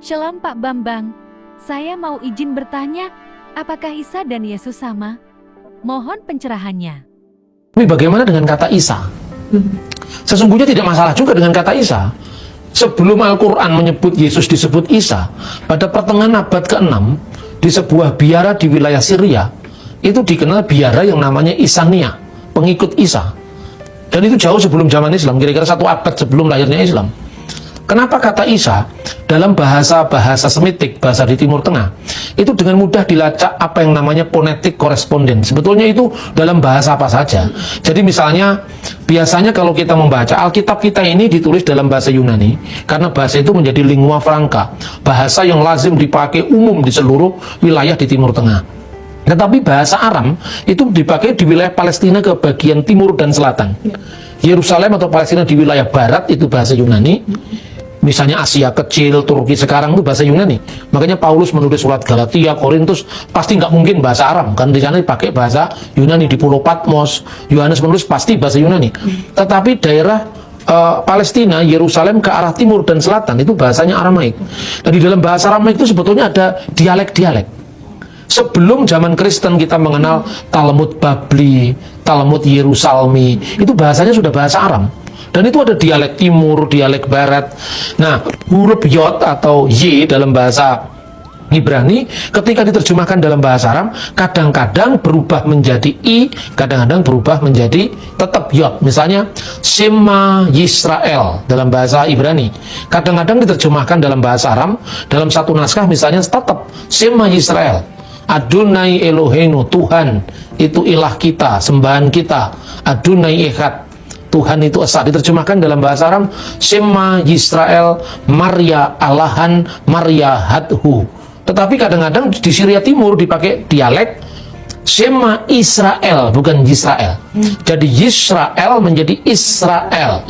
Shalom Pak Bambang, saya mau izin bertanya, apakah Isa dan Yesus sama? Mohon pencerahannya. Tapi bagaimana dengan kata Isa? Sesungguhnya tidak masalah juga dengan kata Isa. Sebelum Al-Quran menyebut Yesus disebut Isa, pada pertengahan abad ke-6, di sebuah biara di wilayah Syria, itu dikenal biara yang namanya Isania, pengikut Isa. Dan itu jauh sebelum zaman Islam, kira-kira 1 abad sebelum lahirnya Islam. Kenapa kata Isa dalam bahasa Semitik, bahasa di Timur Tengah, itu dengan mudah dilacak apa yang namanya phonetic correspondence. Sebetulnya itu dalam bahasa apa saja. Jadi misalnya, biasanya kalau kita membaca Alkitab kita ini ditulis dalam bahasa Yunani, karena bahasa itu menjadi lingua franca, bahasa yang lazim dipakai umum di seluruh wilayah di Timur Tengah. Tetapi bahasa Aram itu dipakai di wilayah Palestina ke bagian timur dan selatan. Yerusalem atau Palestina di wilayah barat itu bahasa Yunani. Misalnya Asia Kecil, Turki sekarang itu bahasa Yunani. Makanya Paulus menulis surat Galatia, Korintus, pasti nggak mungkin bahasa Aram. Kan di sana dipakai bahasa Yunani. Di Pulau Patmos, Yohanes menulis pasti bahasa Yunani. Tetapi daerah Palestina, Yerusalem ke arah timur dan selatan itu bahasanya Aramaik. Dan di dalam bahasa Aramaik itu sebetulnya ada dialek-dialek. Sebelum zaman Kristen kita mengenal Talmud Babli, Talmud Yerusalmi, itu bahasanya sudah bahasa Aram. Dan itu ada dialek timur, dialek barat. Nah, huruf Yod atau Y dalam bahasa Ibrani, ketika diterjemahkan dalam bahasa Aram, kadang-kadang berubah menjadi I, kadang-kadang berubah menjadi tetap Yod. Misalnya, Shema Yisrael dalam bahasa Ibrani. Kadang-kadang diterjemahkan dalam bahasa Aram, dalam satu naskah misalnya tetap Shema Yisrael. Adonai Eloheinu, Tuhan itu ilah kita, sembahan kita. Adonai Echad, Tuhan itu esa. Diterjemahkan dalam bahasa Aram, Shema Yisrael Maria Alahan Maria Hadhu. Tetapi kadang-kadang di Syria Timur dipakai dialek Shema Israel, bukan Yisrael. Jadi Yisrael menjadi Israel,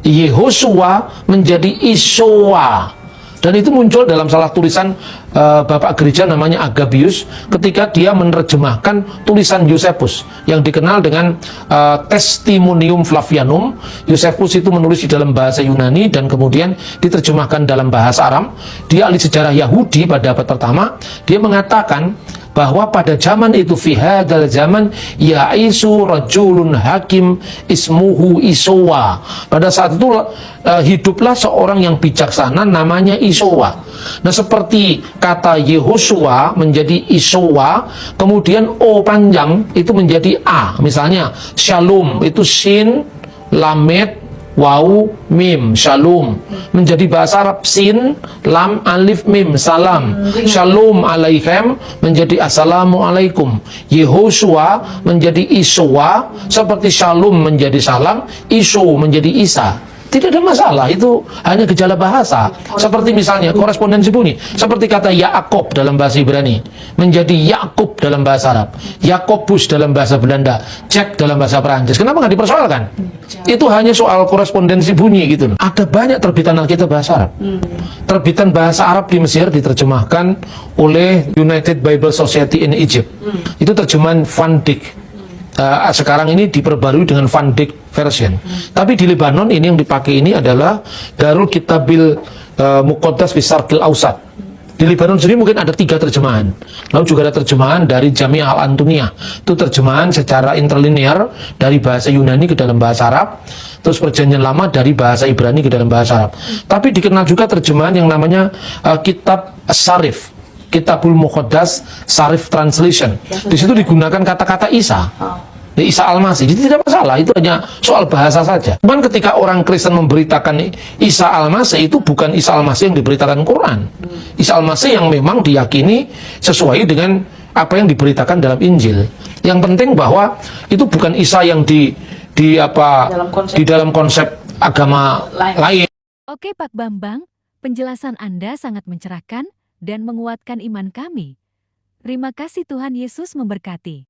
Yehosua menjadi Isowa. Dan itu muncul dalam salah tulisan Bapak Gereja namanya Agabius ketika dia menerjemahkan tulisan Yosefus yang dikenal dengan Testimonium Flavianum. Yosefus itu menulis di dalam bahasa Yunani dan kemudian diterjemahkan dalam bahasa Aram. Dia ahli sejarah Yahudi pada abad pertama. Dia mengatakan bahwa pada zaman itu fihadal zaman ya'isu rajulun hakim ismuhu Isowa. Pada saat itu hiduplah seorang yang bijaksana namanya Isowa. Nah, seperti kata Yehosua menjadi Isowa, kemudian O panjang itu menjadi A. Misalnya Shalom itu Shin, Lamed, Waw, Mim, Shalom. Menjadi bahasa Arab Sin, Lam, Alif, Mim, Salam. Shalom alaikum menjadi Assalamualaikum. Yehosua menjadi Isowa, seperti Shalom menjadi Salam, Iso menjadi Isa. Tidak ada masalah, itu hanya gejala bahasa. Seperti misalnya korespondensi bunyi, seperti kata Yaakov dalam bahasa Ibrani menjadi Yakub dalam bahasa Arab, Yakobus dalam bahasa Belanda, Jack dalam bahasa Perancis. Kenapa nggak dipersoalkan? Itu hanya soal korespondensi bunyi gitu. Ada banyak terbitan Alkitab bahasa Arab. Terbitan bahasa Arab di Mesir diterjemahkan oleh United Bible Society in Egypt. Itu terjemahan Van Dyck. Sekarang ini diperbarui dengan Van Dyck version. Tapi di Lebanon ini yang dipakai ini adalah Darul Kitabil Muqaddas Bisarkil Ausat. Di Lebanon sendiri mungkin ada 3 terjemahan. Lalu juga ada terjemahan dari Jami' Al-Antuniyah. Itu terjemahan secara interlinear dari bahasa Yunani ke dalam bahasa Arab. Terus perjanjian lama dari bahasa Ibrani ke dalam bahasa Arab. Tapi dikenal juga terjemahan yang namanya Kitab Sarif, Kitabul Muqaddas Sarif Translation. Di situ digunakan kata-kata Isa. Isa Al-Masih. Jadi tidak masalah, itu hanya soal bahasa saja. Cuman ketika orang Kristen memberitakan Isa Al-Masih, itu bukan Isa Al-Masih yang diberitakan Quran. Isa Al-Masih yang memang diyakini sesuai dengan apa yang diberitakan dalam Injil. Yang penting bahwa itu bukan Isa yang di dalam konsep agama lain. Oke Pak Bambang, penjelasan Anda sangat mencerahkan dan menguatkan iman kami. Terima kasih, Tuhan Yesus memberkati.